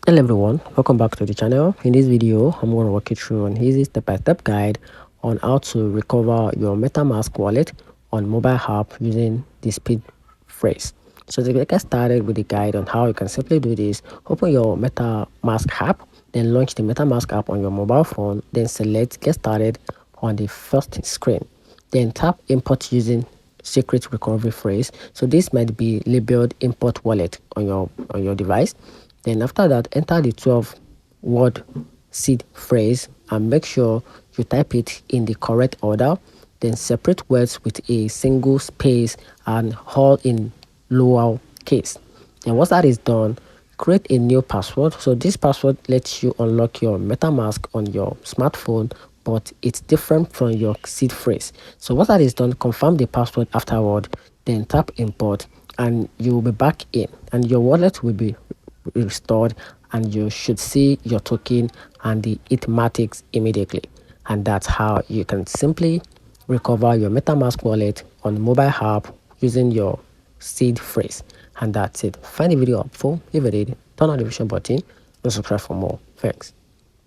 Hello everyone, welcome back to the channel. In this video, I'm going to walk you through an easy step-by-step guide on how to recover your MetaMask wallet on mobile app using the speed phrase. So to get started with the guide on how you can simply do this, open your MetaMask app, then launch the MetaMask app on your mobile phone, then select get started on the first screen. Then tap import using secret recovery phrase. So this might be labeled import wallet on your device. Then after that, enter the 12-word seed phrase and make sure you type it in the correct order. Then separate words with a single space and all in lower case. And once that is done, create a new password. So this password lets you unlock your MetaMask on your smartphone, but it's different from your seed phrase. So once that is done, confirm the password afterward, then tap import and you will be back in and your wallet will be restored and you should see your token and the mathematics immediately. And that's how you can simply recover your MetaMask wallet on mobile app using your seed phrase. And that's it. Find the video helpful. If you did, turn on the notification button and subscribe for more. Thanks.